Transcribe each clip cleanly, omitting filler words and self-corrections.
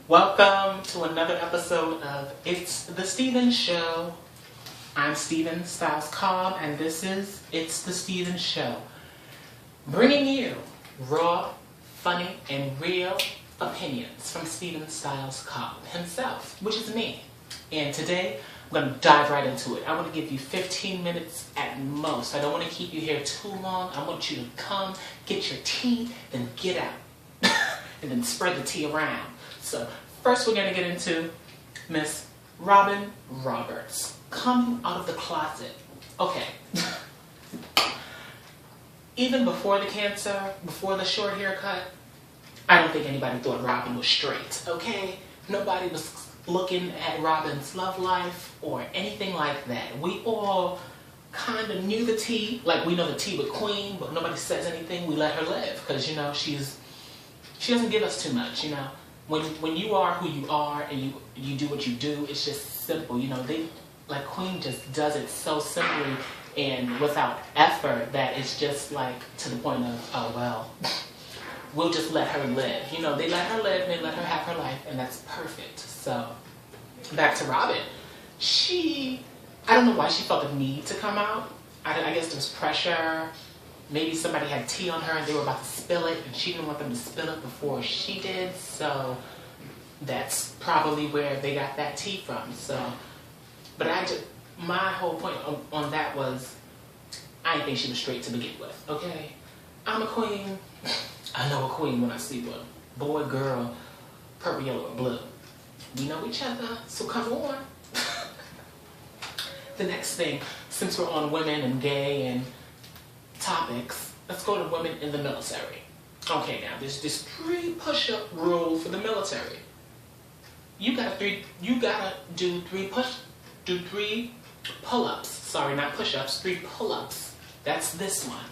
Welcome to another episode of It's the Steven Show. I'm Steven Styles Cobb, and this is It's the Steven Show. Bringing you raw, funny, and real opinions from Steven Styles Cobb himself, which is me. And today, I'm going to dive right into it. I want to give you 15 minutes at most. I don't want to keep you here too long. I want you to come, get your tea, then get out. And then spread the tea around. So, first we're going to get into Miss Robin Roberts. Coming out of the closet. Okay. Even before the cancer, before the short haircut, I don't think anybody thought Robin was straight, okay? Nobody was looking at Robin's love life or anything like that. We all kind of knew the tea, like we know the tea with Queen, but nobody says anything. We let her live because, you know, she doesn't give us too much, you know. When you are who you are and you do what you do, it's just simple, you know. Like Queen just does it so simply and without effort that it's just like to the point of, oh well, we'll just let her live. You know, they let her live and they let her have her life, and that's perfect. So, back to Robin. I don't know why she felt the need to come out. I guess there was pressure. Maybe somebody had tea on her and they were about to spill it, and she didn't want them to spill it before she did. So, that's probably where they got that tea from. So, but my whole point on that was, I didn't think she was straight to begin with, okay? I'm a queen. I know a queen when I see one. Boy, girl, purple, yellow, or blue. We know each other, so come on. The next thing, since we're on women and gay and topics, let's go to women in the military. Okay, now there's this 3 push-up rule for the military. You gotta do 3 pull-ups. Sorry, not push-ups, 3 pull-ups. That's this one.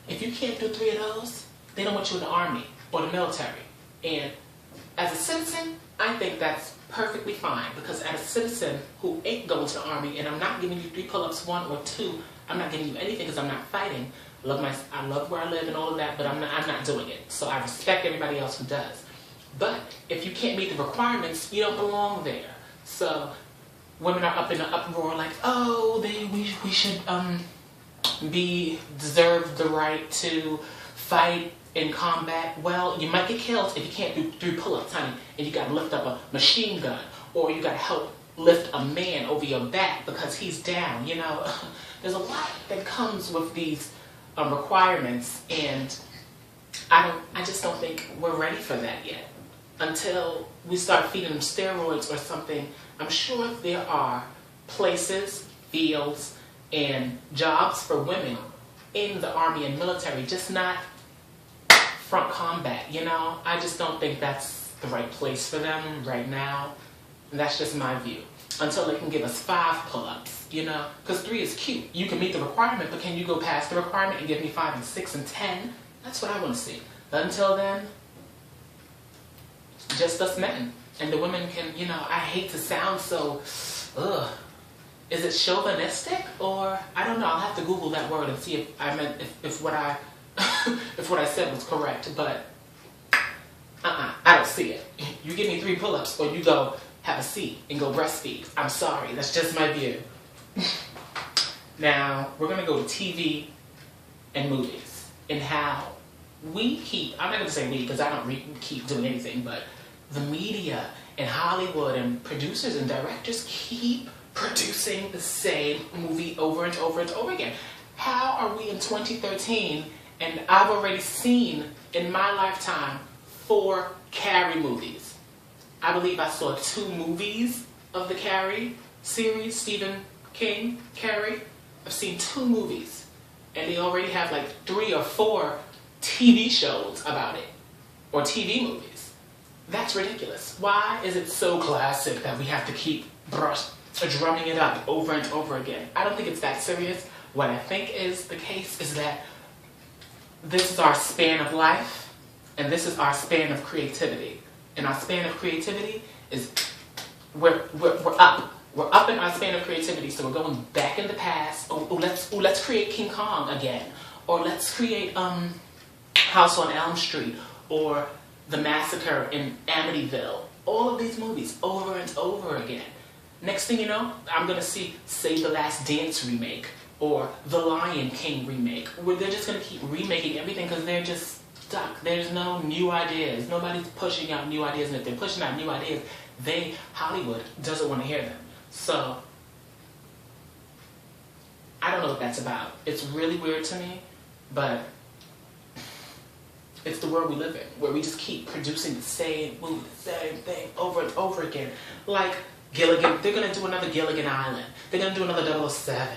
If you can't do 3 of those, they don't want you in the army or the military. And as a citizen, I think that's perfectly fine, because as a citizen who ain't going to the army, and I'm not giving you 3 pull-ups, 1 or 2, I'm not giving you anything because I'm not fighting. I love where I live and all of that, but I'm not doing it. So I respect everybody else who does. But if you can't meet the requirements, you don't belong there. So women are up in an uproar like, oh, we should deserve the right to fight in combat. Well, you might get killed if you can't do 3 pull-ups, honey, and you got to lift up a machine gun, or you got to help lift a man over your back because he's down. You know, there's a lot that comes with these requirements, and I just don't think we're ready for that yet. Until we start feeding them steroids or something, I'm sure there are places, fields, and jobs for women in the army and military, just not front combat, you know? I just don't think that's the right place for them right now. And that's just my view. Until they can give us 5 pull-ups, you know? Because 3 is cute. You can meet the requirement, but can you go past the requirement and give me 5 and 6 and 10? That's what I want to see. But until then, just us men. And the women can, you know, I hate to sound so, is it chauvinistic? Or, I don't know, I'll have to Google that word and see if what I if what I said was correct. But, I don't see it. You give me 3 pull-ups, or you go have a seat and go breastfeed. I'm sorry, that's just my view. Now, we're going to go to TV and movies, and how we keep, I'm not going to say we because I don't keep doing anything, but the media and Hollywood and producers and directors keep producing the same movie over and over and over again. How are we in 2013 and I've already seen in my lifetime 4 Carrie movies? I believe I saw 2 movies of the Carrie series, Stephen King, Carrie. I've seen 2 movies, and they already have like 3 or 4 TV shows about it, or TV movies. That's ridiculous. Why is it so classic that we have to keep drumming it up over and over again? I don't think it's that serious. What I think is the case is that this is our span of life, and this is our span of creativity. And our span of creativity is, we're up. We're up in our span of creativity, so we're going back in the past. Let's create King Kong again. Or let's create House on Elm Street. Or The Massacre in Amityville. All of these movies over and over again. Next thing you know, I'm going to see Save the Last Dance remake or The Lion King remake, where they're just going to keep remaking everything because they're just stuck. There's no new ideas. Nobody's pushing out new ideas, and if they're pushing out new ideas, Hollywood doesn't want to hear them. So, I don't know what that's about. It's really weird to me, but it's the world we live in, where we just keep producing the same movie, the same thing over and over again. Like Gilligan, they're going to do another Gilligan Island. They're going to do another 007.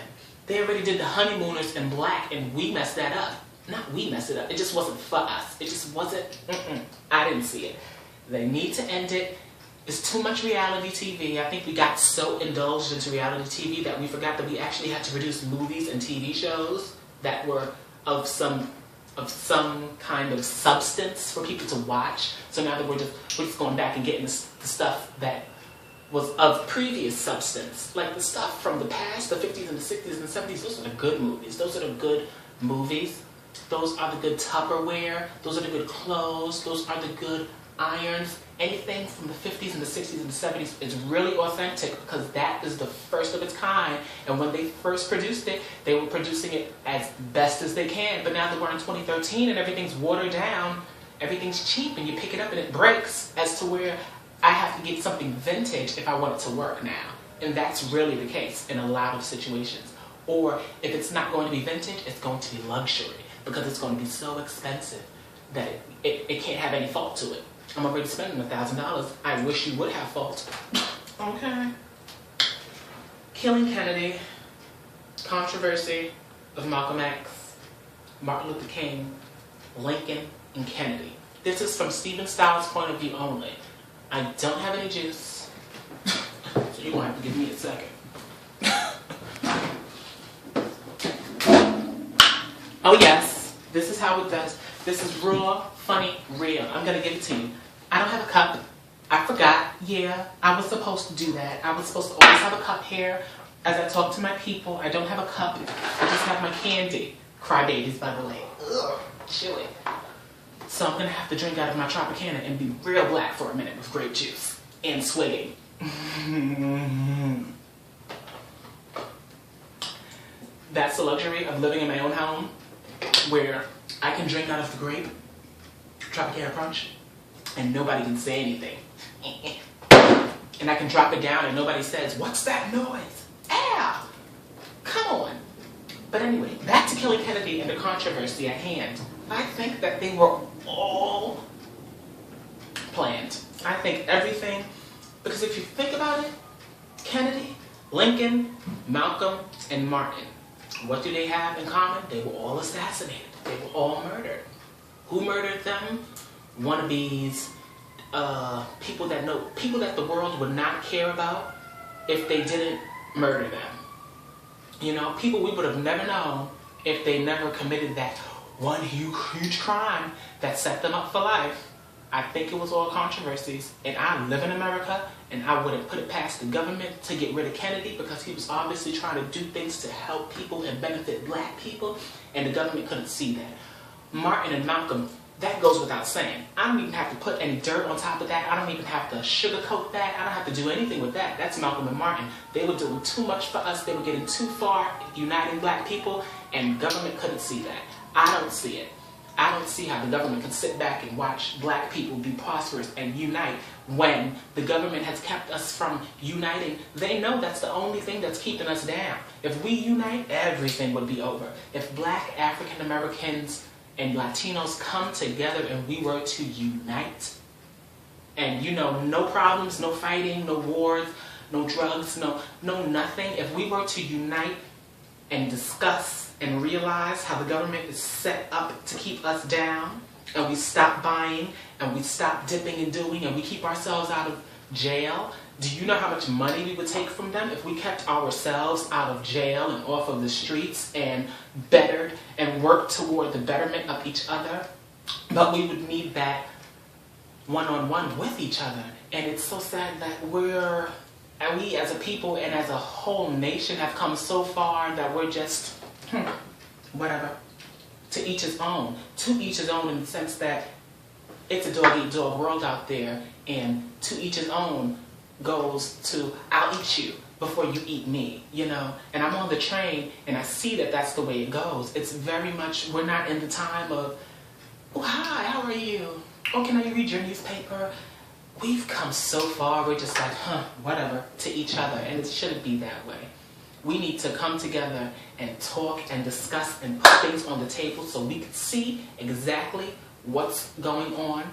They already did The Honeymooners in black, and we messed that up. Not we messed it up. It just wasn't for us. It just wasn't, I didn't see it. They need to end it. It's too much reality TV. I think we got so indulged into reality TV that we forgot that we actually had to produce movies and TV shows that were of some kind of substance for people to watch. So now that we're just going back and getting the stuff that was of previous substance, like the stuff from the past, the 50s and the 60s and the 70s. Those are the good movies. Those are the good movies. Those are the good Tupperware. Those are the good clothes. Those are the good irons. Anything from the 50s and the 60s and the 70s is really authentic because that is the first of its kind. And when they first produced it, they were producing it as best as they can. But now that we're in 2013 and everything's watered down, everything's cheap, and you pick it up and it breaks, as to where I have to get something vintage if I want it to work now. And that's really the case in a lot of situations. Or if it's not going to be vintage, it's going to be luxury because it's going to be so expensive that it can't have any fault to it. I'm already spending $1,000. I wish you would have fault. Okay. Killing Kennedy, controversy of Malcolm X, Martin Luther King, Lincoln, and Kennedy. This is from Stephen Styles' point of view only. I don't have any juice, so you're going to have to give me a second. Oh yes, this is how it does. This is raw, funny, real. I'm going to give it to you. I don't have a cup. I forgot. Yeah, I was supposed to do that. I was supposed to always have a cup here as I talk to my people. I don't have a cup. I just have my candy. Crybabies, by the way. Ugh, chilly. So I'm going to have to drink out of my Tropicana and be real black for a minute with grape juice and swigging. That's the luxury of living in my own home, where I can drink out of the grape Tropicana Punch and nobody can say anything. And I can drop it down and nobody says, "What's that noise? Ow! Come on." But anyway, back to Killing Kennedy and the controversy at hand. I think that they were all planned. I think everything, because if you think about it, Kennedy, Lincoln, Malcolm, and Martin, what do they have in common? They were all assassinated. They were all murdered. Who murdered them? Wannabes, people that the world would not care about if they didn't murder them. You know, people we would have never known if they never committed that one huge crime that set them up for life. I think it was all controversies, and I live in America, and I wouldn't put it past the government to get rid of Kennedy because he was obviously trying to do things to help people and benefit black people, and the government couldn't see that. Martin and Malcolm, that goes without saying. I don't even have to put any dirt on top of that. I don't even have to sugarcoat that. I don't have to do anything with that. That's Malcolm and Martin. They were doing too much for us. They were getting too far uniting black people, and government couldn't see that. I don't see it. I don't see how the government can sit back and watch black people be prosperous and unite when the government has kept us from uniting. They know that's the only thing that's keeping us down. If we unite, everything would be over. If black African Americans and Latinos come together and we were to unite, and you know, no problems, no fighting, no wars, no drugs, no nothing. If we were to unite and discuss and realize how the government is set up to keep us down, and we stop buying, and we stop dipping and doing, and we keep ourselves out of jail, do you know how much money we would take from them if we kept ourselves out of jail and off of the streets and bettered and worked toward the betterment of each other? But we would need that one-on-one with each other. And it's so sad that we as a people and as a whole nation have come so far that we're just whatever. To each his own. To each his own, in the sense that it's a dog-eat-dog world out there, and to each his own goes to I'll eat you before you eat me, you know? And I'm on the train, and I see that that's the way it goes. It's very much, we're not in the time of, oh, hi, how are you? Oh, can I read your newspaper? We've come so far, we're just like, whatever, to each other, and it shouldn't be that way. We need to come together and talk and discuss and put things on the table so we can see exactly what's going on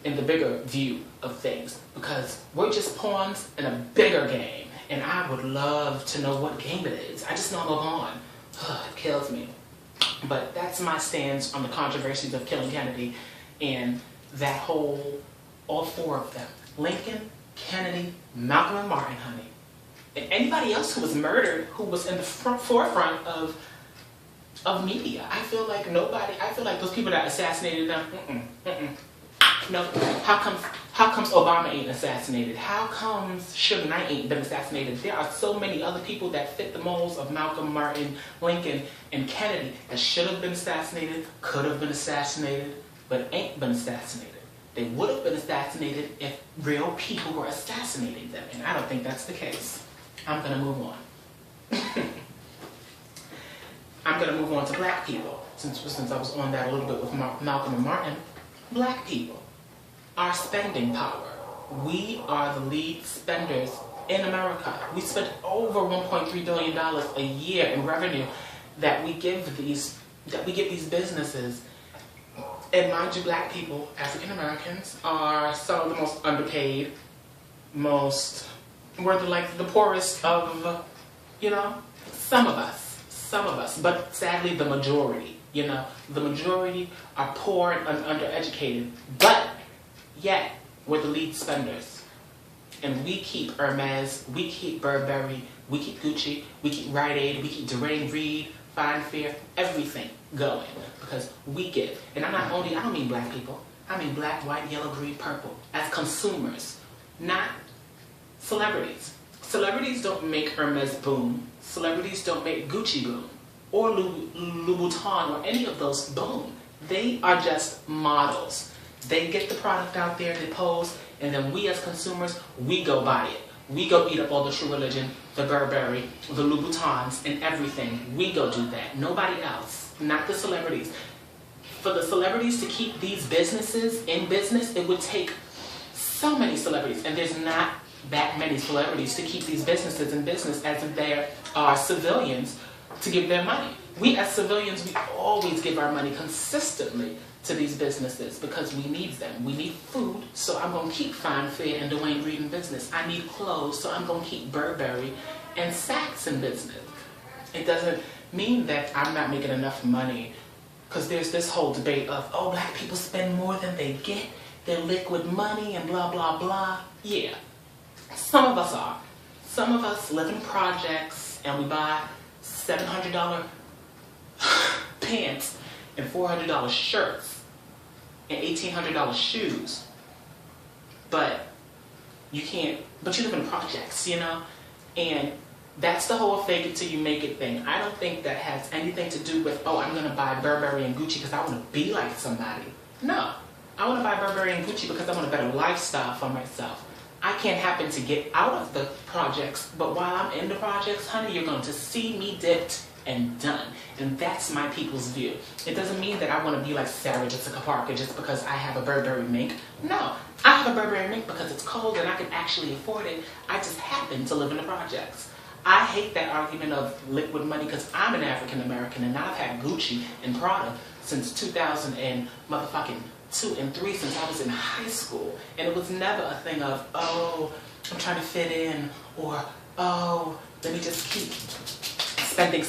in the bigger view of things, because we're just pawns in a bigger game, and I would love to know what game it is. I just know I'm a pawn. It kills me. But that's my stance on the controversies of killing Kennedy and that whole, all four of them. Lincoln, Kennedy, Malcolm, and Martin, honey. And anybody else who was murdered, who was in the forefront of media. I feel like those people that assassinated them, no. How comes Obama ain't assassinated? How comes Suge Knight ain't been assassinated? There are so many other people that fit the molds of Malcolm, Martin, Lincoln, and Kennedy that should have been assassinated, could have been assassinated, but ain't been assassinated. They would have been assassinated if real people were assassinating them, and I don't think that's the case. I'm going to move on. I'm going to move on to black people, since I was on that a little bit with Malcolm and Martin. Black people, our spending power. We are the lead spenders in America. We spend over $1.3 billion a year in revenue that we give these businesses. And mind you, black people, African Americans, are some of the most underpaid, we're the poorest of, some of us, but sadly the majority, the majority are poor and undereducated, but yet we're the lead spenders. And we keep Hermes, we keep Burberry, we keep Gucci, we keep Rite Aid, we keep Dwayne Reed, Fine Fair, everything going, because we give. And I don't mean black people, I mean black, white, yellow, green, purple, as consumers, not celebrities. Celebrities don't make Hermes boom. Celebrities don't make Gucci boom, or Louboutin, or any of those boom. They are just models. They get the product out there, they pose, and then we as consumers, we go buy it. We go eat up all the True Religion, the Burberry, the Louboutins, and everything. We go do that. Nobody else, not the celebrities. For the celebrities to keep these businesses in business, it would take so many celebrities, and there's not that many celebrities to keep these businesses in business, as if there are civilians to give their money. We as civilians, we always give our money consistently to these businesses because we need them. We need food, so I'm going to keep Fine Fair and Dwayne Reed in business. I need clothes, so I'm going to keep Burberry and Saks in business. It doesn't mean that I'm not making enough money, because there's this whole debate of, oh, black people spend more than they get, their liquid money and blah, blah, blah. Yeah. Some of us are. Some of us live in projects and we buy $700 pants and $400 shirts and $1,800 shoes. But you live in projects, And that's the whole fake it till you make it thing. I don't think that has anything to do with, oh, I'm going to buy Burberry and Gucci because I want to be like somebody. No. I want to buy Burberry and Gucci because I want a better lifestyle for myself. I can't happen to get out of the projects, but while I'm in the projects, honey, you're going to see me dipped and done. And that's my people's view. It doesn't mean that I want to be like Sarah Jessica Parker just because I have a Burberry mink. No, I have a Burberry mink because it's cold and I can actually afford it. I just happen to live in the projects. I hate that argument of liquid money because I'm an African American and I've had Gucci and Prada since 2000 and motherfucking 2 and 3, since I was in high school. And it was never a thing of, oh, I'm trying to fit in, or, oh, let me just keep spending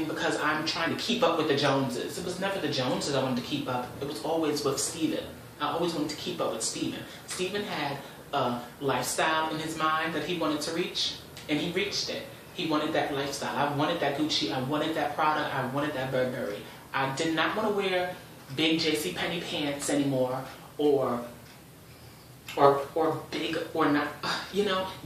because I'm trying to keep up with the Joneses. It was never the Joneses I wanted to keep up. It was always with Steven. I always wanted to keep up with Steven. Steven had a lifestyle in his mind that he wanted to reach, and he reached it. He wanted that lifestyle. I wanted that Gucci. I wanted that Prada. I wanted that Burberry. I did not want to wear big JCPenney pants anymore, or big, or not,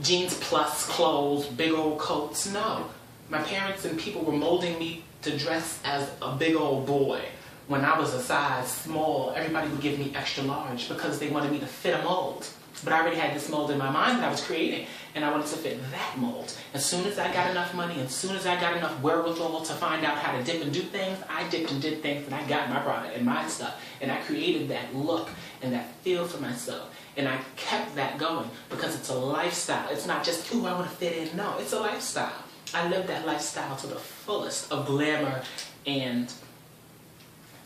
jeans plus clothes, big old coats. No. My parents and people were molding me to dress as a big old boy when I was a size small, everybody would give me extra large because they wanted me to fit a mold. But I already had this mold in my mind that I was creating, and I wanted to fit that mold. As soon as I got enough money, as soon as I got enough wherewithal to find out how to dip and do things, I dipped and did things, and I got my product and my stuff. And I created that look and that feel for myself. And I kept that going because it's a lifestyle. It's not just, ooh, I want to fit in. No, it's a lifestyle. I live that lifestyle to the fullest of glamour and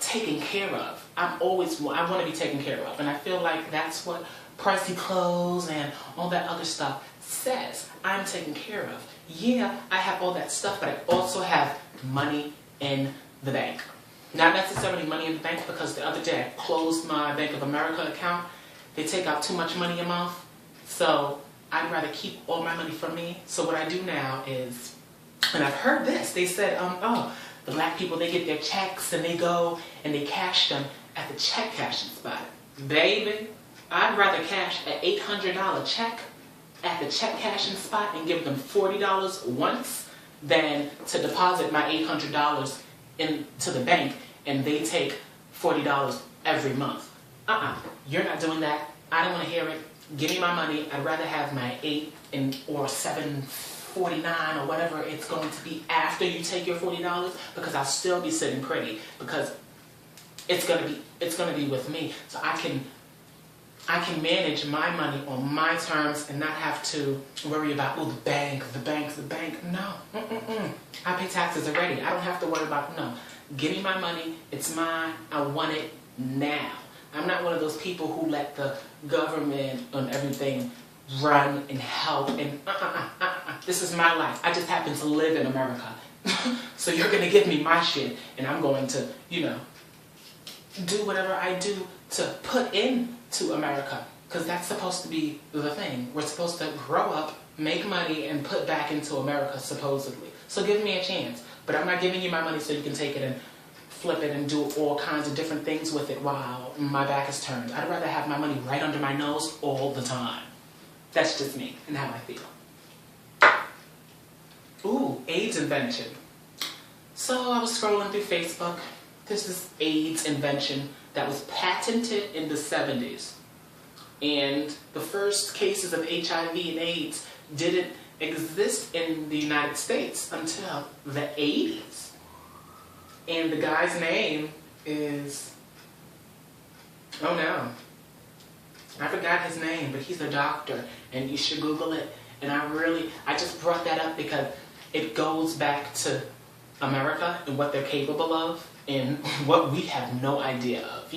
taken care of. I want to be taken care of. And I feel like that's what pricey clothes and all that other stuff says. I'm taken care of. Yeah, I have all that stuff, but I also have money in the bank. Not necessarily money in the bank, because the other day I closed my Bank of America account. They take out too much money a month, so I'd rather keep all my money for me. So what I do now is, and I've heard this, they said, the black people, they get their checks and they go and they cash them at the check cashing spot. Baby, I'd rather cash an $800 check at the check cashing spot and give them $40 once than to deposit my $800 into the bank and they take $40 every month. You're not doing that. I don't want to hear it. Give me my money. I'd rather have my or $7.49 or whatever it's going to be after you take your $40, because I'll still be sitting pretty, because it's gonna be with me. So I can manage my money on my terms and not have to worry about, oh, the bank. No, I pay taxes already. I don't have to worry about, no. Give me my money. It's mine. I want it now. I'm not one of those people who let the government and everything run and help and This is my life. I just happen to live in America. So you're going to give me my shit and I'm going to, do whatever I do to put into America. Because that's supposed to be the thing. We're supposed to grow up, make money, and put back into America, supposedly. So give me a chance. But I'm not giving you my money so you can take it and flip it and do all kinds of different things with it while my back is turned. I'd rather have my money right under my nose all the time. That's just me and how I feel. Ooh, AIDS invention. So I was scrolling through Facebook. There's this AIDS invention that was patented in the 70s. And the first cases of HIV and AIDS didn't exist in the United States until the 80s. And the guy's name is, oh no, I forgot his name, but he's a doctor, and you should Google it. And I just brought that up because it goes back to America and what they're capable of and what we have no idea of.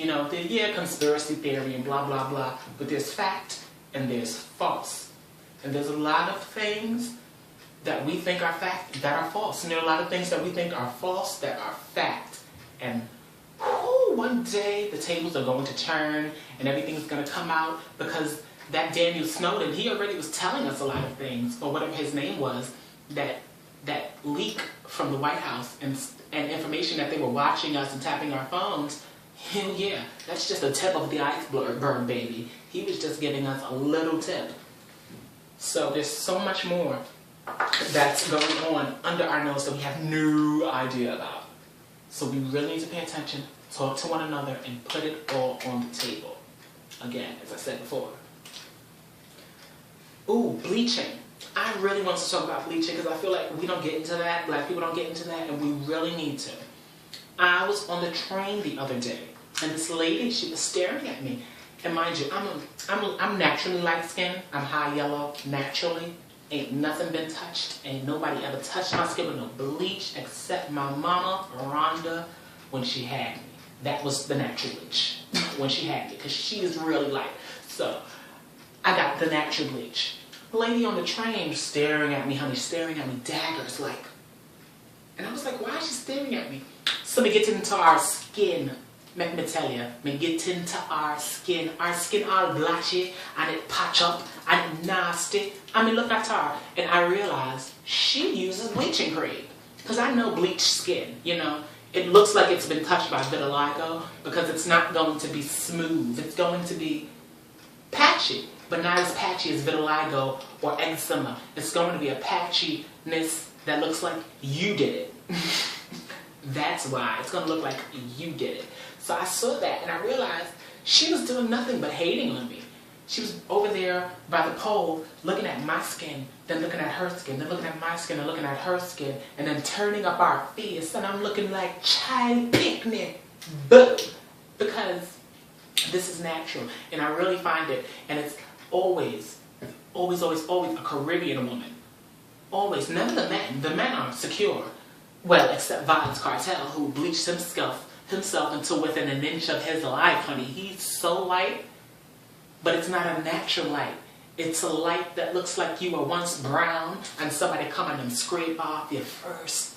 Conspiracy theory and blah, blah, blah, but there's fact and there's false. And there's a lot of things that we think are fact that are false. And there are a lot of things that we think are false that are fact. And one day the tables are going to turn and everything's going to come out, because that Daniel Snowden, he already was telling us a lot of things, or whatever his name was, that leak from the White House and information that they were watching us and tapping our phones. Hell yeah, that's just a tip of the iceberg, baby. He was just giving us a little tip. So there's so much more that's going on under our nose that we have no idea about. So we really need to pay attention, talk to one another, and put it all on the table. Again, as I said before. Ooh, bleaching. I really want to talk about bleaching because I feel like we don't get into that. Black people don't get into that, and we really need to. I was on the train the other day, and this lady, she was staring at me. And mind you, I'm naturally light-skinned. I'm high yellow, naturally. Ain't nothing been touched. Ain't nobody ever touched my skin with no bleach except my mama, Rhonda, when she had me. That was the natural bleach when she had me, because she is really light. So I got the natural bleach. The lady on the train staring at me, honey, staring at me, daggers, like. And I was like, why is she staring at me? So we get into our skin. Let me tell you, we get into our skin all blotchy, and it patch up, and it nasty. Look at her, and I realized she uses bleaching cream. Because I know bleached skin, It looks like it's been touched by vitiligo, because it's not going to be smooth. It's going to be patchy, but not as patchy as vitiligo or eczema. It's going to be a patchiness that looks like you did it. That's why. It's going to look like you did it. So I saw that and I realized she was doing nothing but hating on me. She was over there by the pole looking at my skin, then looking at her skin, then looking at my skin, and looking at her skin, and then turning up our fists, and I'm looking like child picnic. Boom! Because this is natural, and I really find it, and it's always a Caribbean woman. Always. None of the men. The men aren't secure. Well, except Violence Cartel, who bleached himself until within an inch of his life, honey. He's so light, but it's not a natural light. It's a light that looks like you were once brown and somebody come in and scrape off your first.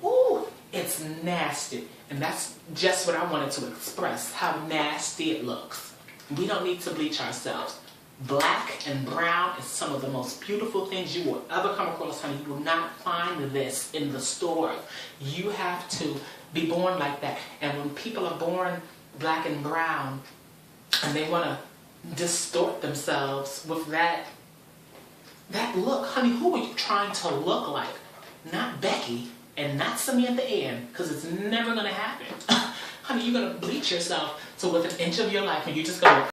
Ooh, it's nasty. And that's just what I wanted to express, how nasty it looks. We don't need to bleach ourselves. Black and brown is some of the most beautiful things you will ever come across, honey. You will not find this in the store. You have to be born like that. And when people are born black and brown and they want to distort themselves with that look, honey, who are you trying to look like? Not Becky and not Samantha Ann, because it's never going to happen. Honey, you're going to bleach yourself to within an inch of your life and you're just going to